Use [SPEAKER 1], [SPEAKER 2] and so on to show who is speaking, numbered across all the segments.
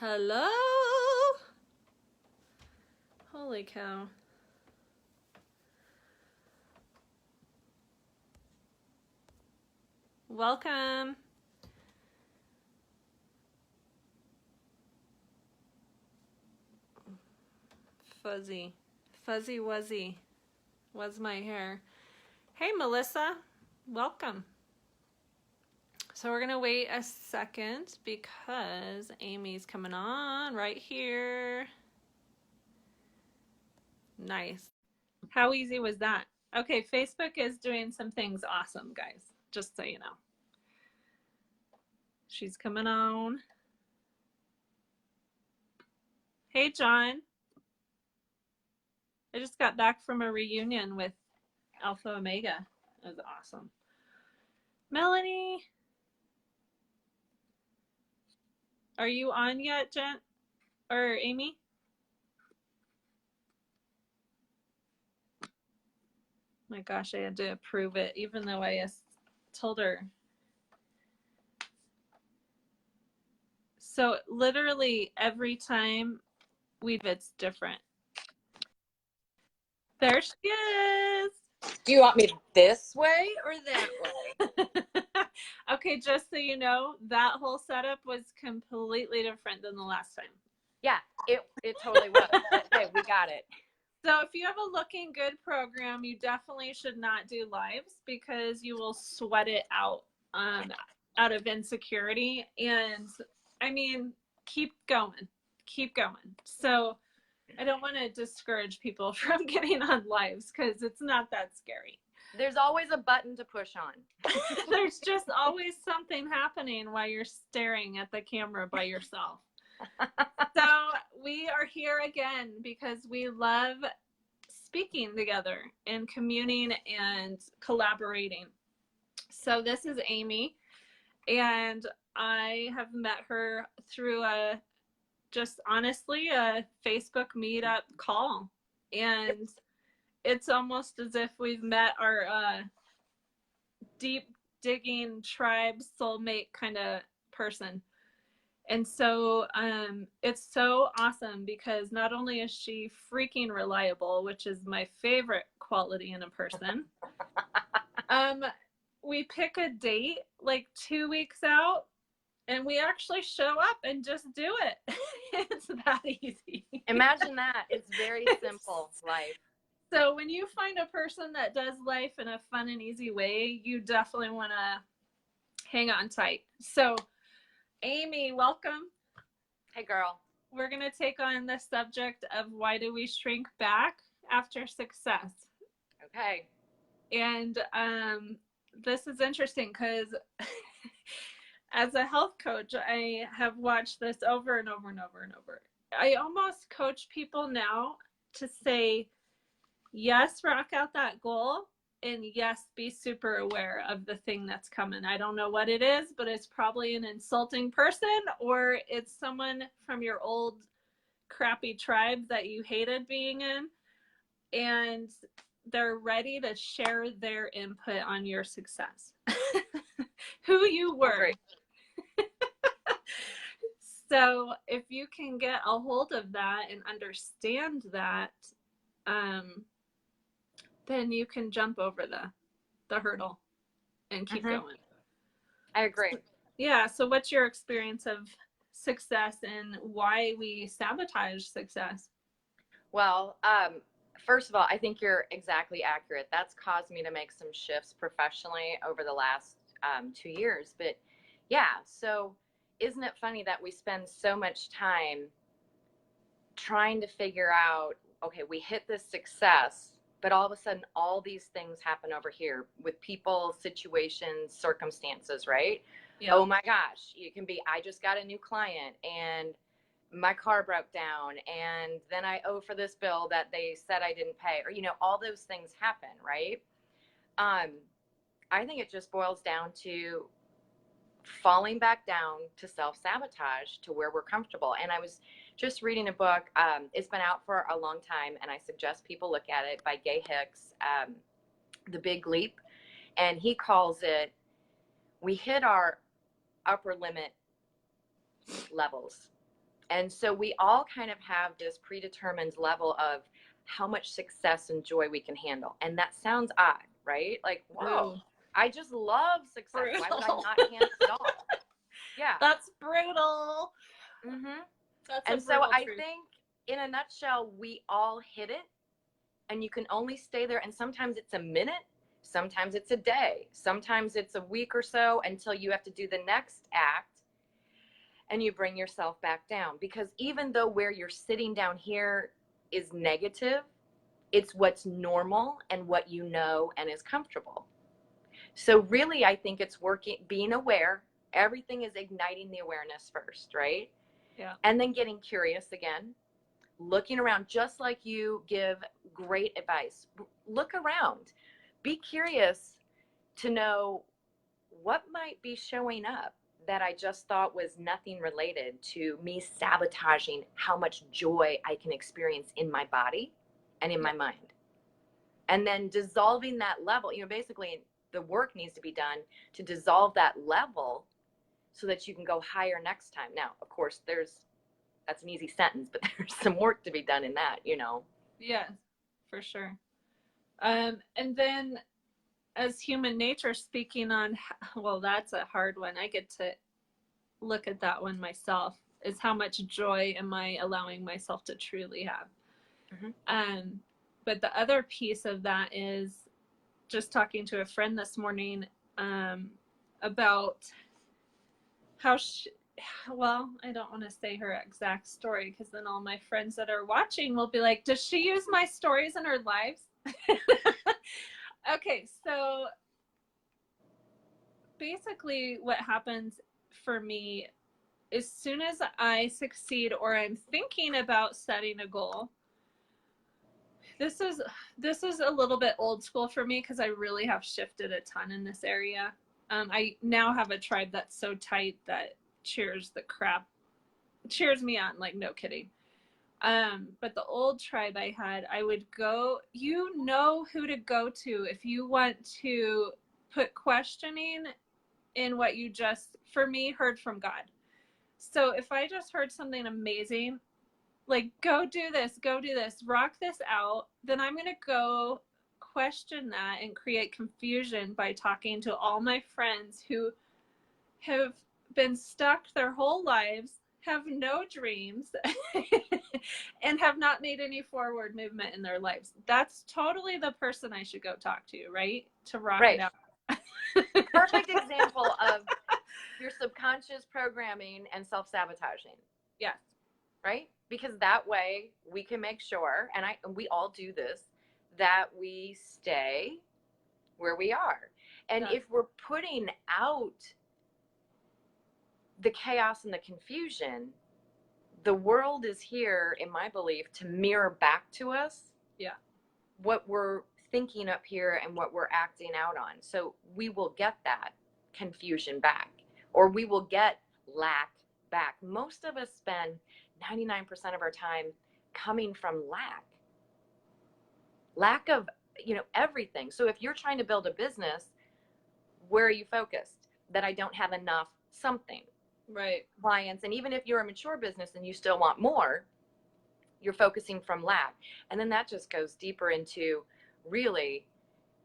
[SPEAKER 1] Hello? Holy cow. Welcome. Fuzzy wuzzy was my hair. Hey, Melissa. Welcome. So we're going to wait a second because Amy's coming on right here. Nice. How easy was that? Okay, Facebook is doing some things awesome, guys, just so you know. She's coming on. Hey, John. I just got back from a reunion with Alpha Omega. It was awesome. Melanie, are you on yet, Jen? Or Amy? My gosh, I had to approve it, even though I told her. So literally every time it's different. There she is.
[SPEAKER 2] Do you want me this way or that way?
[SPEAKER 1] Okay, just so you know, that whole setup was completely different than the last time.
[SPEAKER 2] Yeah, it totally was. Okay, we got it.
[SPEAKER 1] So if you have a looking good program, you definitely should not do lives because you will sweat it out of insecurity. And I mean, keep going. So I don't want to discourage people from getting on lives because it's not that scary.
[SPEAKER 2] There's always a button to push on.
[SPEAKER 1] There's just always something happening while you're staring at the camera by yourself. So we are here again because we love speaking together and communing and collaborating. So this is Amy, and I have met her through a Facebook meetup call. And it's almost as if we've met our deep digging tribe soulmate kind of person. And so it's so awesome because not only is she freaking reliable, which is my favorite quality in a person, we pick a date like 2 weeks out and we actually show up and just do it. It's that easy.
[SPEAKER 2] Imagine that. It's very simple life.
[SPEAKER 1] So when you find a person that does life in a fun and easy way, you definitely want to hang on tight. So Amy, welcome.
[SPEAKER 2] Hey, girl.
[SPEAKER 1] We're going to take on the subject of why do we shrink back after success?
[SPEAKER 2] Okay.
[SPEAKER 1] And this is interesting because as a health coach, I have watched this over and over and over and over. I almost coach people now to say, yes, rock out that goal. And yes, be super aware of the thing that's coming. I don't know what it is, but it's probably an insulting person or it's someone from your old crappy tribe that you hated being in. And they're ready to share their input on your success. Who you were. So if you can get a hold of that and understand that, then you can jump over the hurdle and keep going.
[SPEAKER 2] I agree.
[SPEAKER 1] Yeah. So what's your experience of success and why we sabotage success?
[SPEAKER 2] Well, first of all, I think you're exactly accurate. That's caused me to make some shifts professionally over the last 2 years. But yeah, so isn't it funny that we spend so much time trying to figure out, okay, we hit this success, but all of a sudden, all these things happen over here with people, situations, circumstances, right? Yep. Oh my gosh, it can be, I just got a new client and my car broke down and then I owe for this bill that they said I didn't pay, or, all those things happen, right? I think it just boils down to falling back down to self-sabotage to where we're comfortable. And I was just reading a book. It's been out for a long time, and I suggest people look at it, by Gay Hicks, The Big Leap. And he calls it, we hit our upper limit levels. And so we all kind of have this predetermined level of how much success and joy we can handle. And that sounds odd, right? Like, whoa,
[SPEAKER 1] Ooh,
[SPEAKER 2] I just love success. Why would I
[SPEAKER 1] brutal.
[SPEAKER 2] not handle it all? Yeah.
[SPEAKER 1] That's brutal.
[SPEAKER 2] Mm-hmm.
[SPEAKER 1] That's a
[SPEAKER 2] And so
[SPEAKER 1] brutal
[SPEAKER 2] I
[SPEAKER 1] truth.
[SPEAKER 2] think in a nutshell, we all hit it, and you can only stay there. And sometimes it's a minute, sometimes it's a day, sometimes it's a week or so until you have to do the next act and you bring yourself back down. Because even though where you're sitting down here is negative, it's what's normal and what you know and is comfortable. So really, I think it's working, being aware. Everything is igniting the awareness first, right?
[SPEAKER 1] Yeah.
[SPEAKER 2] And then getting curious again, looking around, just like you give great advice. Look around, be curious to know what might be showing up that I just thought was nothing related to me sabotaging how much joy I can experience in my body and in my mind. And then dissolving that level, basically the work needs to be done to dissolve that level so that you can go higher next time. Now, of course, that's an easy sentence, but there's some work to be done in that.
[SPEAKER 1] Yes, for sure. And then as human nature, speaking on, well, that's a hard one. I get to look at that one myself, is how much joy am I allowing myself to truly have? Mm-hmm. But the other piece of that is just talking to a friend this morning about how well, I don't want to say her exact story because then all my friends that are watching will be like, does she use my stories in her lives? Okay, so basically what happens for me, as soon as I succeed or I'm thinking about setting a goal, this is a little bit old school for me because I really have shifted a ton in this area. I now have a tribe that's so tight that cheers me on, like, no kidding. But the old tribe I had, I would go, who to go to if you want to put questioning in what you just, for me, heard from God. So if I just heard something amazing, like, go do this, rock this out, then I'm going to go question that and create confusion by talking to all my friends who have been stuck their whole lives, have no dreams, and have not made any forward movement in their lives. That's totally the person I should go talk to, right? To rock it out.
[SPEAKER 2] Perfect example of your subconscious programming and self-sabotaging.
[SPEAKER 1] Yes.
[SPEAKER 2] Right? Because that way we can make sure, and we all do this, that we stay where we are. And if we're putting out the chaos and the confusion, the world is here, in my belief, to mirror back to us what we're thinking up here and what we're acting out on. So we will get that confusion back, or we will get lack back. Most of us spend 99% of our time coming from lack of everything. So if you're trying to build a business, where are you focused? That I don't have enough something,
[SPEAKER 1] right?
[SPEAKER 2] Clients. And even if you're a mature business and you still want more, you're focusing from lack. And then that just goes deeper into, really,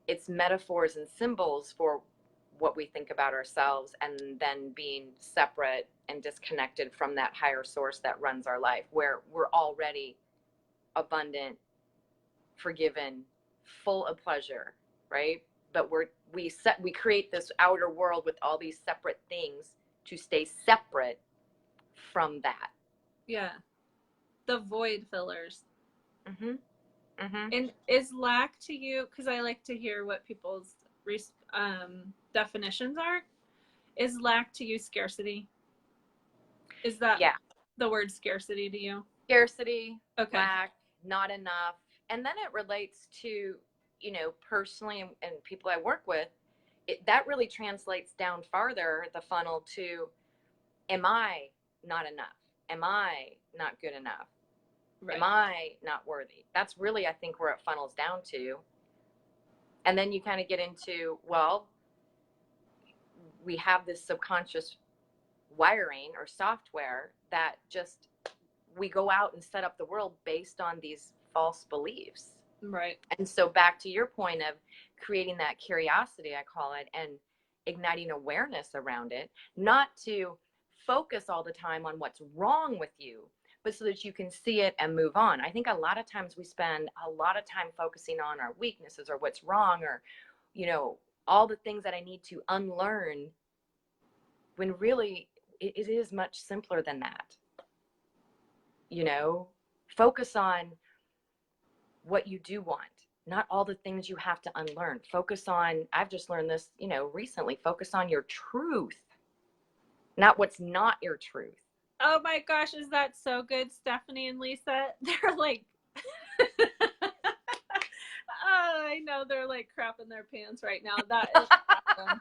[SPEAKER 2] it's metaphors and symbols for what we think about ourselves, and then being separate and disconnected from that higher source that runs our life, where we're already abundant, forgiven, full of pleasure, right? But we create this outer world with all these separate things to stay separate from that.
[SPEAKER 1] Yeah. The void fillers.
[SPEAKER 2] Mm-hmm. Mm-hmm.
[SPEAKER 1] And is lack to you, because I like to hear what people's definitions are, is lack to you scarcity? Is that the word scarcity to you?
[SPEAKER 2] Scarcity,
[SPEAKER 1] okay.
[SPEAKER 2] Lack, not enough. And then it relates to, personally, and people I work with, that really translates down farther the funnel to, am I not enough? Am I not good enough? Right. Am I not worthy? That's really, I think, where it funnels down to. And then you kind of get into, well, we have this subconscious wiring or software that just we go out and set up the world based on these false beliefs.
[SPEAKER 1] Right.
[SPEAKER 2] And so back to your point of creating that curiosity, I call it, and igniting awareness around it, not to focus all the time on what's wrong with you, but so that you can see it and move on. I think a lot of times we spend a lot of time focusing on our weaknesses or what's wrong, or, you know, all the things that I need to unlearn, when really it is much simpler than that. You know, focus on what you do want, not all the things you have to unlearn. Focus on, I've just learned this, you know, recently, focus on your truth, not what's not your truth.
[SPEAKER 1] Oh my gosh, is that so good, Stephanie and Lisa? They're like, oh, I know they're like crapping their pants right now. That is awesome.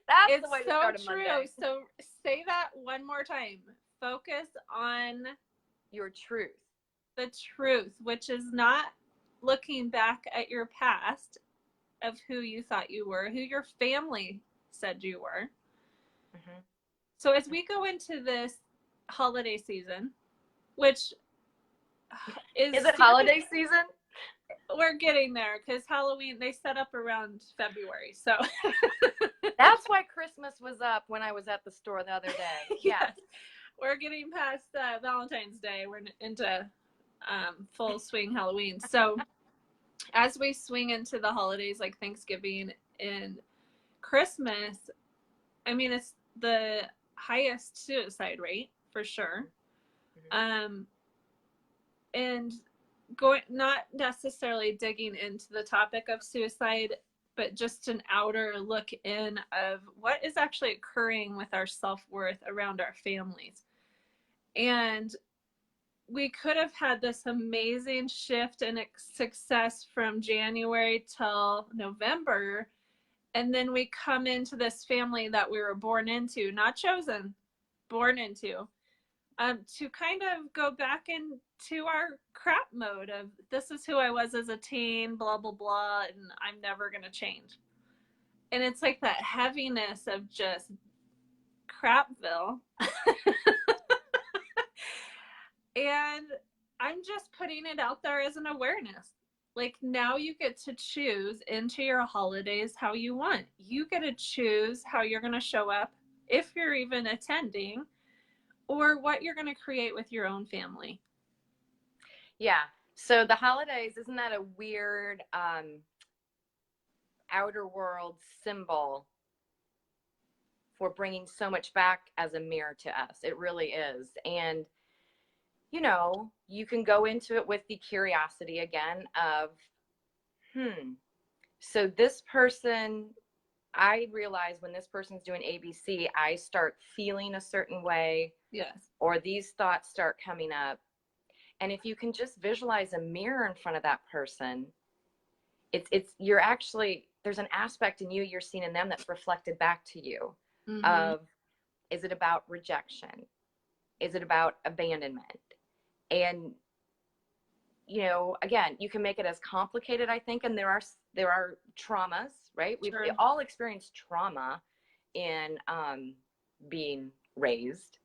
[SPEAKER 2] That's
[SPEAKER 1] It's
[SPEAKER 2] the way to
[SPEAKER 1] so
[SPEAKER 2] start a
[SPEAKER 1] true.
[SPEAKER 2] Monday.
[SPEAKER 1] So say that one more time. Focus on
[SPEAKER 2] Your truth.
[SPEAKER 1] the truth, which is not looking back at your past of who you thought you were, who your family said you were.
[SPEAKER 2] Mm-hmm.
[SPEAKER 1] So as we go into this holiday season, which is
[SPEAKER 2] it holiday season?
[SPEAKER 1] We're getting there because Halloween, they set up around February. So
[SPEAKER 2] that's why Christmas was up when I was at the store the other day.
[SPEAKER 1] Yes. We're getting past Valentine's Day. We're into full swing Halloween. So as we swing into the holidays like Thanksgiving and Christmas, I mean, it's the highest suicide rate for sure.
[SPEAKER 2] Mm-hmm.
[SPEAKER 1] And going, not necessarily digging into the topic of suicide, but just an outer look in of what is actually occurring with our self-worth around our families. And we could have had this amazing shift and success from January till November. And then we come into this family that we were born into, not chosen, born into, to kind of go back into our crap mode of this is who I was as a teen, blah, blah, blah, and I'm never going to change. And it's like that heaviness of just crapville. And I'm just putting it out there as an awareness. Like, now you get to choose into your holidays how you want. You get to choose how you're going to show up, if you're even attending, or what you're going to create with your own family.
[SPEAKER 2] Yeah. So the holidays, isn't that a weird outer world symbol for bringing so much back as a mirror to us? It really is. And, you know, you can go into it with the curiosity again of, so this person, I realize when this person's doing ABC, I start feeling a certain way.
[SPEAKER 1] Yes.
[SPEAKER 2] Or these thoughts start coming up. And if you can just visualize a mirror in front of that person, you're actually, there's an aspect in you you're seeing in them that's reflected back to you.
[SPEAKER 1] Mm-hmm.
[SPEAKER 2] Of, is it about rejection? Is it about abandonment? And, you know, again, you can make it as complicated, I think, and there are traumas, right?
[SPEAKER 1] Sure.
[SPEAKER 2] We've all experienced trauma in being raised.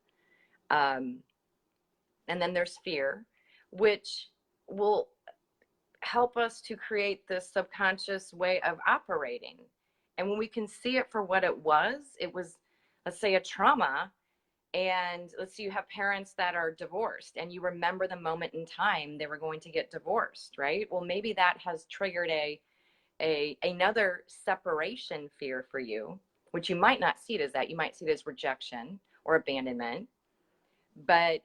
[SPEAKER 2] And then there's fear, which will help us to create this subconscious way of operating. And when we can see it for what it was, let's say, a trauma. And let's say you have parents that are divorced and you remember the moment in time they were going to get divorced, right? Well, maybe that has triggered another separation fear for you, which you might not see it as that. You might see it as rejection or abandonment. But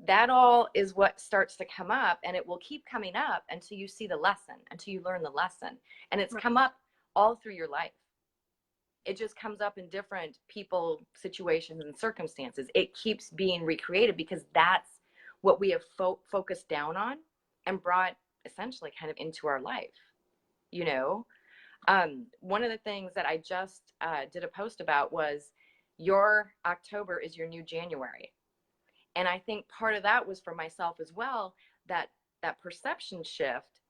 [SPEAKER 2] that all is what starts to come up, and it will keep coming up until you see the lesson, until you learn the lesson. And it's come up all through your life. It just comes up in different people, situations, and circumstances. It keeps being recreated because that's what we have focused down on and brought essentially kind of into our life. You know, one of the things that I just did a post about was your October is your new January. And I think part of that was for myself as well, that perception shift.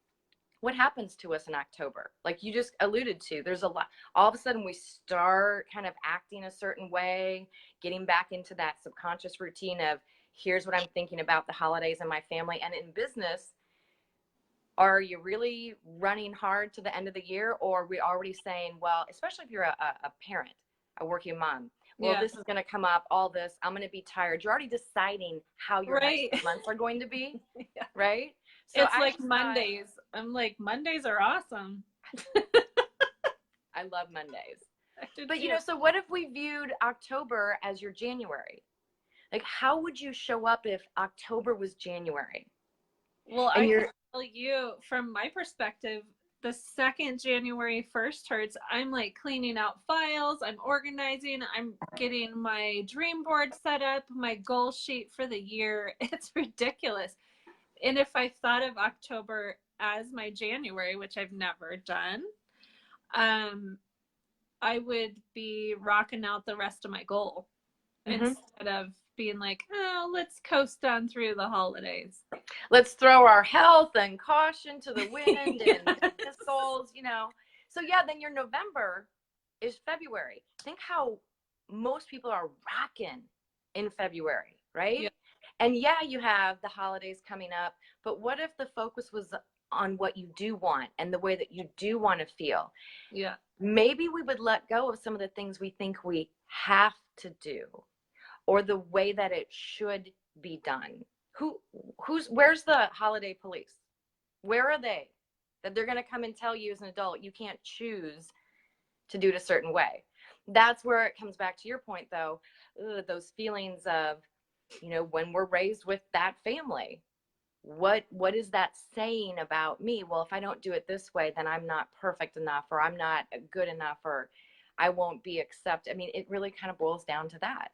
[SPEAKER 2] What happens to us in October? Like you just alluded to, there's a lot, all of a sudden we start kind of acting a certain way, getting back into that subconscious routine of, Here's what I'm thinking about the holidays and my family. And in business, are you really running hard to the end of the year? Or are we already saying, well, especially if you're a parent, a working mom, well, this is going to come up, all this, I'm going to be tired. You're already deciding how your
[SPEAKER 1] right.
[SPEAKER 2] next months are going to be,
[SPEAKER 1] Yeah.
[SPEAKER 2] right? So
[SPEAKER 1] it's like Mondays. I'm like, Mondays are awesome.
[SPEAKER 2] I love Mondays.
[SPEAKER 1] But
[SPEAKER 2] you know, so what if we viewed October as your January? Like, how would you show up if October was January?
[SPEAKER 1] Well, I can tell you from my perspective, the second January 1st starts, I'm like cleaning out files, I'm organizing, I'm getting my dream board set up, my goal sheet for the year. It's ridiculous. And if I thought of October as my January, which I've never done, I would be rocking out the rest of my goal instead of being like, oh, let's coast on through the holidays.
[SPEAKER 2] Let's throw our health and caution to the wind and business goals, you know. So yeah, then your November is February. Think how most people are rocking in February, right?
[SPEAKER 1] Yeah.
[SPEAKER 2] And yeah, you have the holidays coming up, but what if the focus was on what you do want and the way that you do want to feel?
[SPEAKER 1] Yeah.
[SPEAKER 2] Maybe we would let go of some of the things we think we have to do, or the way that it should be done. Where's the holiday police? Where are they? That they're going to come and tell you as an adult, you can't choose to do it a certain way. That's where it comes back to your point, though, those feelings of, you know, when we're raised with that family, what is that saying about me? Well, if I don't do it this way, then I'm not perfect enough, or I'm not good enough, or I won't be accepted. I mean, it really kind of boils down to that.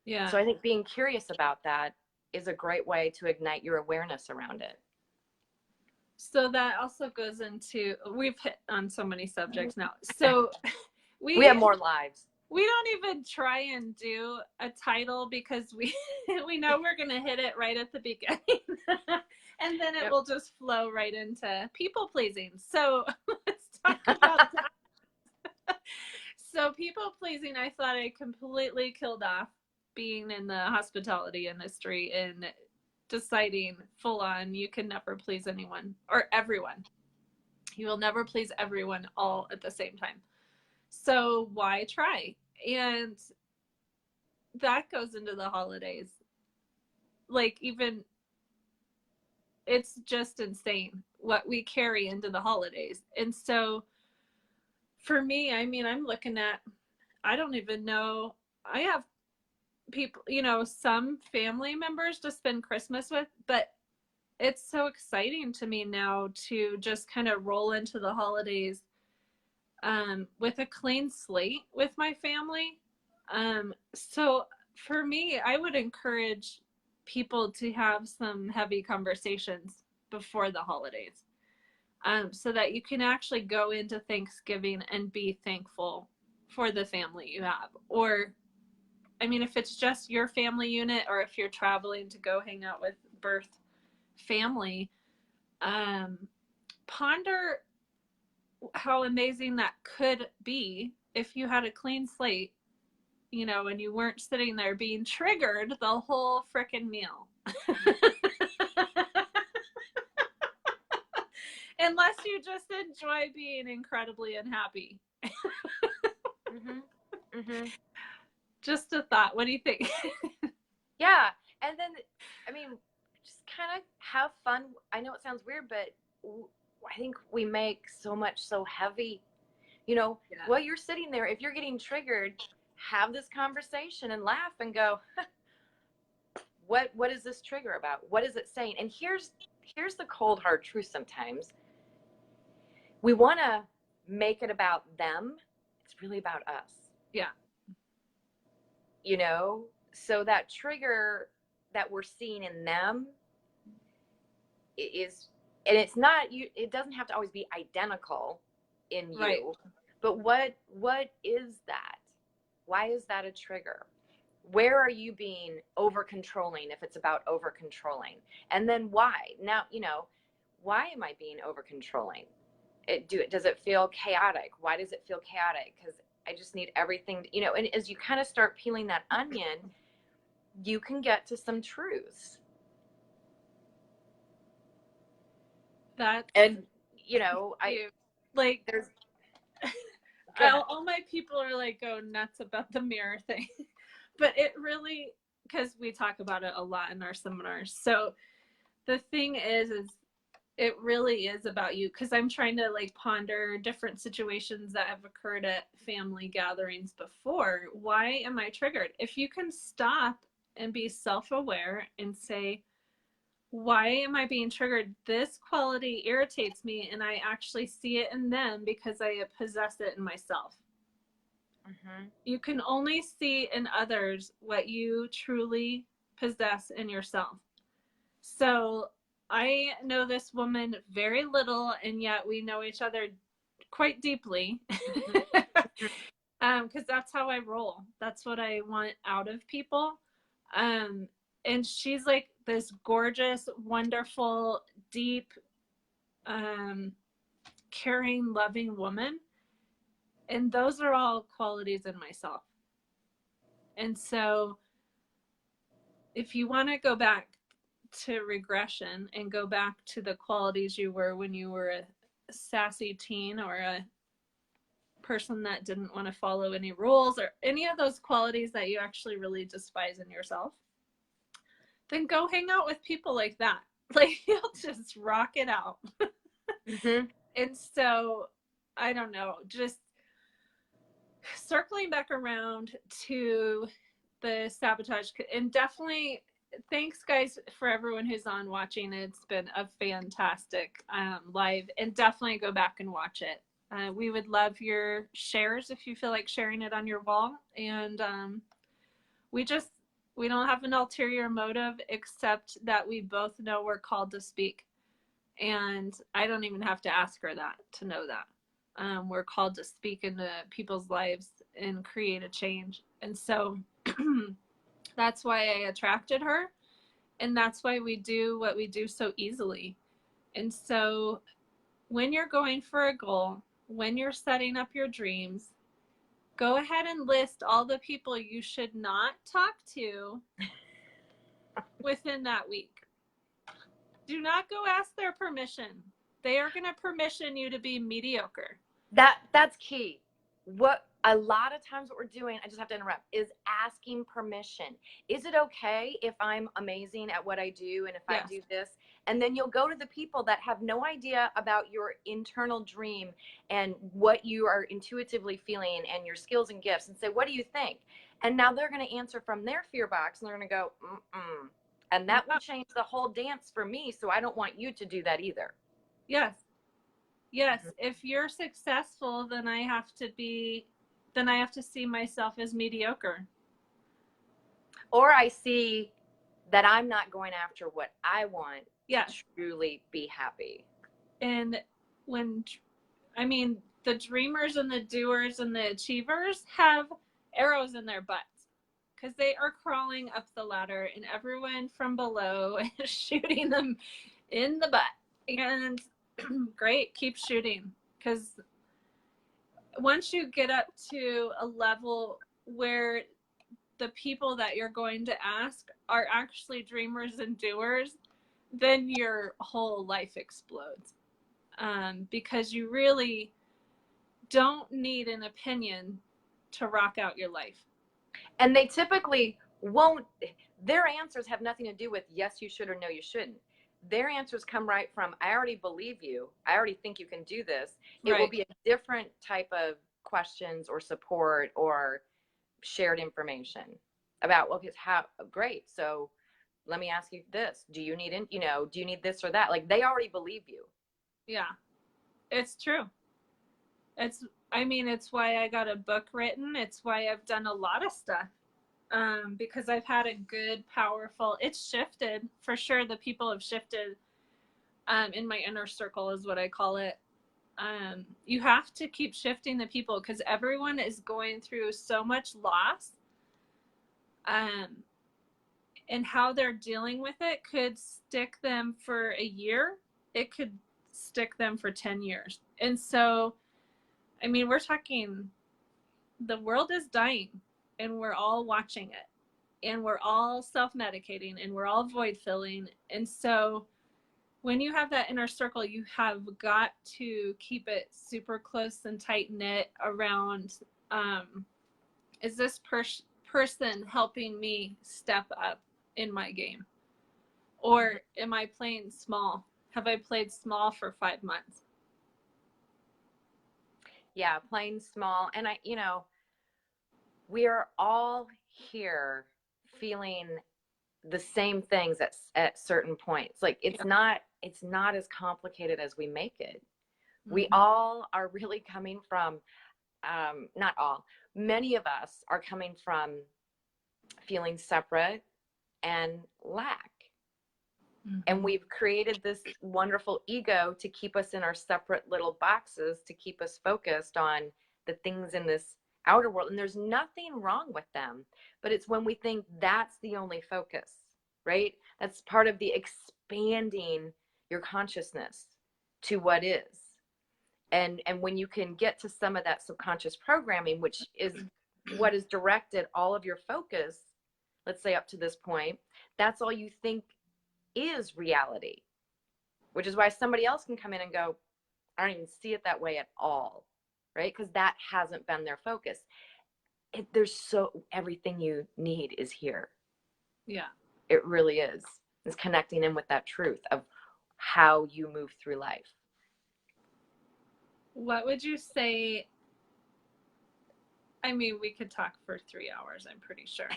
[SPEAKER 1] Yeah.
[SPEAKER 2] So I think being curious about that is a great way to ignite your awareness around it.
[SPEAKER 1] So that also goes into, we've hit on so many subjects now. So
[SPEAKER 2] we have more lives.
[SPEAKER 1] We don't even try and do a title because we know we're going to hit it right at the beginning. And then it will just flow right into people pleasing. So let's talk about that. So people pleasing, I thought I completely killed off being in the hospitality industry and deciding full on you can never please anyone or everyone. You will never please everyone all at the same time. So why try? And that goes into the holidays. Like, even it's just insane what we carry into the holidays. And so for me, I mean, I'm looking at, I don't even know, I have people, you know, some family members to spend Christmas with, but it's so exciting to me now to just kind of roll into the holidays with a clean slate with my family. So for me, I would encourage people to have some heavy conversations before the holidays, so that you can actually go into Thanksgiving and be thankful for the family you have. Or, I mean, if it's just your family unit, or if you're traveling to go hang out with birth family, ponder how amazing that could be if you had a clean slate, you know, and you weren't sitting there being triggered the whole frickin' meal. Unless you just enjoy being incredibly unhappy. Just a thought. What do you think?
[SPEAKER 2] Yeah. And then, I mean, just kind of have fun. I know it sounds weird, but I think we make so much so heavy. You know, while you're sitting there, if you're getting triggered, have this conversation and laugh and go, what is this trigger about? What is it saying? And here's the cold hard truth. Sometimes we want to make it about them. It's really about us.
[SPEAKER 1] Yeah.
[SPEAKER 2] You know, so that trigger that we're seeing in them is, and it's not you, it doesn't have to always be identical in you, right. But what is that? Why is that a trigger? Where are you being over controlling if it's about over controlling? And then why? Now, you know, why am I being over controlling? Does it feel chaotic? Why does it feel chaotic? Because I just need everything, you know, and as you kind of start peeling that onion, you can get to some truths.
[SPEAKER 1] That's
[SPEAKER 2] And, you know,
[SPEAKER 1] cute. Like,
[SPEAKER 2] there's, go ahead.
[SPEAKER 1] all my people are like going nuts about the mirror thing. But it really, because we talk about it a lot in our seminars. So the thing is it really is about you, because I'm trying to like ponder different situations that have occurred at family gatherings before. Why am I triggered? If you can stop and be self-aware and say, why am I being triggered? This quality irritates me, and I actually see it in them because I possess it in myself. Mm-hmm. You can only see in others what you truly possess in yourself. So I know this woman very little, and yet we know each other quite deeply. Because that's how I roll. That's what I want out of people. And she's like this gorgeous, wonderful, deep, caring, loving woman. And those are all qualities in myself. And so if you want to go back to regression and go back to the qualities you were when you were a sassy teen or a person that didn't want to follow any rules, or any of those qualities that you actually really despise in yourself, then go hang out with people like that. Like, you'll just rock it out. Mm-hmm. And so, I don't know, just circling back around to the sabotage, and definitely thanks guys for everyone who's on watching. It's been a fantastic live, and definitely go back and watch it. We would love your shares if you feel like sharing it on your wall. And we don't have an ulterior motive, except that we both know we're called to speak. And I don't even have to ask her that to know that. We're called to speak into people's lives and create a change. And so that's why I attracted her. And that's why we do what we do so easily. And so when you're going for a goal, when you're setting up your dreams, go ahead and list all the people you should not talk to within that week. Do not go ask their permission. They are going to permission you to be mediocre.
[SPEAKER 2] That's key. What a lot of times what we're doing, I just have to interrupt, is asking permission. Is it okay if I'm amazing at what I do and if I do this? And then you'll go to the people that have no idea about your internal dream and what you are intuitively feeling and your skills and gifts, and say, what do you think? And now they're going to answer from their fear box, and they're going to go, mm-mm. And that will change the whole dance for me. So I don't want you to do that either.
[SPEAKER 1] Yes. Yes. If you're successful, then I have to see myself as mediocre.
[SPEAKER 2] Or I see that I'm not going after what I want to truly be happy.
[SPEAKER 1] And the dreamers and the doers and the achievers have arrows in their butts, because they are crawling up the ladder and everyone from below is shooting them in the butt. And great, keep shooting, because once you get up to a level where the people that you're going to ask are actually dreamers and doers, then your whole life explodes, because you really don't need an opinion to rock out your life.
[SPEAKER 2] And they typically won't, their answers have nothing to do with yes, you should, or no, you shouldn't. Their answers come right from, I already believe you. I already think you can do this. It will be a different type of questions or support or shared information about, well, how great. So let me ask you this. Do you need, do you need this or that? Like, they already believe you.
[SPEAKER 1] Yeah, it's true. It's why I got a book written. It's why I've done a lot of stuff. Because I've had a good, powerful, it's shifted for sure. The people have shifted, in my inner circle is what I call it. You have to keep shifting the people, because everyone is going through so much loss. And how they're dealing with it could stick them for a year. It could stick them for 10 years. And so, we're talking, the world is dying and we're all watching it. and we're all self-medicating and we're all void filling. And so when you have that inner circle, you have got to keep it super close and tight knit around, is this person helping me step up in my game? Or am I playing small? Have I played small for 5 months?
[SPEAKER 2] Yeah, playing small. And we're all here feeling the same things at certain points. Like it's not as complicated as we make it. We all are really coming from, not all, many of us are coming from feeling separate and lack. And we've created this wonderful ego to keep us in our separate little boxes, to keep us focused on the things in this outer world. And there's nothing wrong with them, but it's when we think that's the only focus, right? That's part of the expanding your consciousness to what is. And when you can get to some of that subconscious programming, which is what has directed all of your focus, let's say up to this point, that's all you think is reality, which is why somebody else can come in and go, I don't even see it that way at all, right? Because that hasn't been their focus. Everything you need is here.
[SPEAKER 1] Yeah.
[SPEAKER 2] It really is. It's connecting in with that truth of how you move through life.
[SPEAKER 1] What would you say? I mean, we could talk for 3 hours, I'm pretty sure.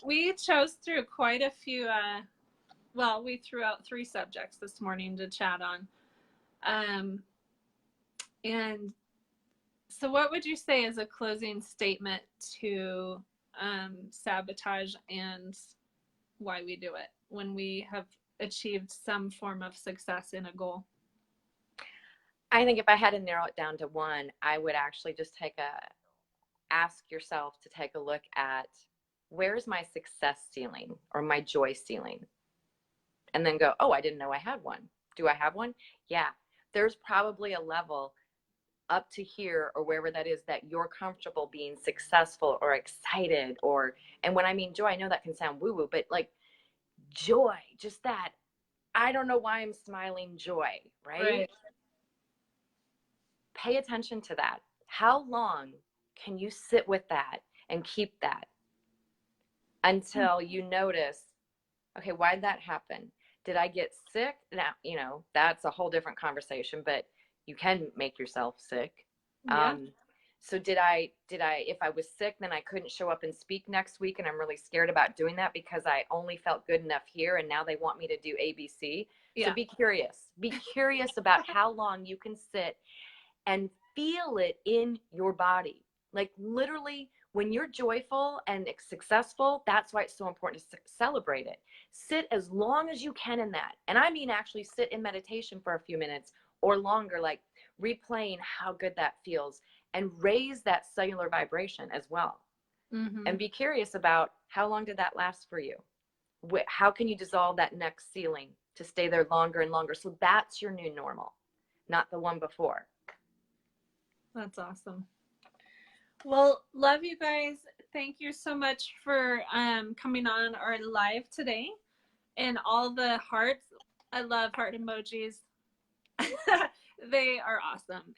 [SPEAKER 1] We chose through quite a few, we threw out 3 subjects this morning to chat on. And so what would you say is a closing statement to sabotage and why we do it when we have achieved some form of success in a goal?
[SPEAKER 2] I think if I had to narrow it down to one, I would actually just ask yourself to take a look at, where's my success ceiling or my joy ceiling? And then go, oh, I didn't know I had one. Do I have one? Yeah. There's probably a level up to here or wherever that is that you're comfortable being successful or excited, and when I mean joy, I know that can sound woo-woo, but like joy, just that, I don't know why I'm smiling joy, right? Pay attention to that. How long can you sit with that and keep that until you notice, okay, why'd that happen? Did I get sick? Now, that's a whole different conversation, but you can make yourself sick.
[SPEAKER 1] Yeah.
[SPEAKER 2] So did I, if I was sick, then I couldn't show up and speak next week. And I'm really scared about doing that because I only felt good enough here. And now they want me to do ABC. Yeah. So be curious about how long you can sit and feel it in your body. Like literally when you're joyful and successful, that's why it's so important to celebrate it. Sit as long as you can in that. And I mean, actually sit in meditation for a few minutes or longer, like replaying how good that feels and raise that cellular vibration as well. And be curious about how long did that last for you? How can you dissolve that next ceiling to stay there longer and longer? So that's your new normal, not the one before.
[SPEAKER 1] That's awesome. Well, love you guys. Thank you so much for coming on our live today, and all the hearts. I love heart emojis. They are awesome.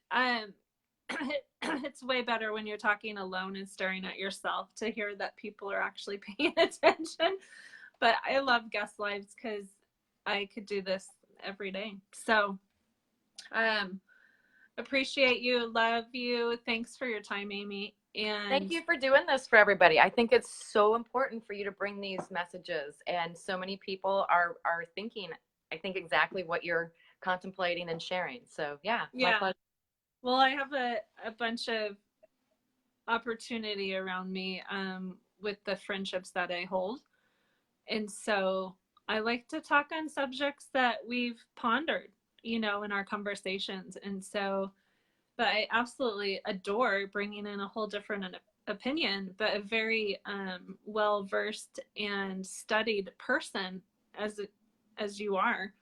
[SPEAKER 1] It's way better when you're talking alone and staring at yourself to hear that people are actually paying attention. But I love guest lives because I could do this every day. So appreciate you, love you. Thanks for your time, Amy. And
[SPEAKER 2] thank you for doing this for everybody. I think it's so important for you to bring these messages, and so many people are thinking, I think, exactly what you're contemplating and sharing. So yeah. My pleasure.
[SPEAKER 1] Well, I have a bunch of opportunity around me with the friendships that I hold, and so I like to talk on subjects that we've pondered, in our conversations. And so, but I absolutely adore bringing in a whole different opinion, but a very well-versed and studied person as you are.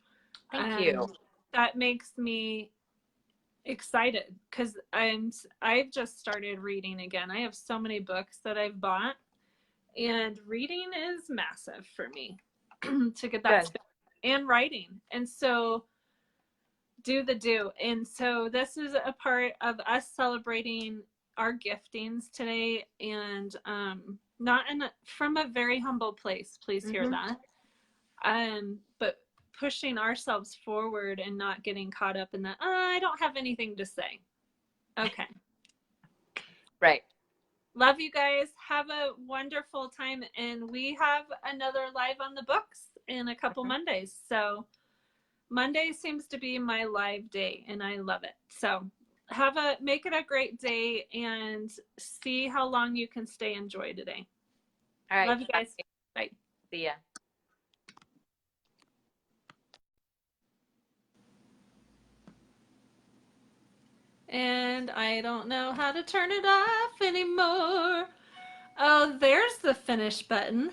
[SPEAKER 2] Thank you.
[SPEAKER 1] That makes me excited because I've just started reading again. I have so many books that I've bought And reading is massive for me to get that space, and writing. And so do. And so this is a part of us celebrating our giftings today, and not from a very humble place. Please hear that. But pushing ourselves forward and not getting caught up in that, I don't have anything to say. Okay.
[SPEAKER 2] Right.
[SPEAKER 1] Love you guys. Have a wonderful time. And we have another live on the books in a couple Mondays. So Monday seems to be my live day, and I love it. So make it a great day, and see how long you can stay and enjoy today.
[SPEAKER 2] All right.
[SPEAKER 1] Love you guys. Bye.
[SPEAKER 2] See ya.
[SPEAKER 1] And I don't know how to turn it off anymore. Oh, there's the finish button.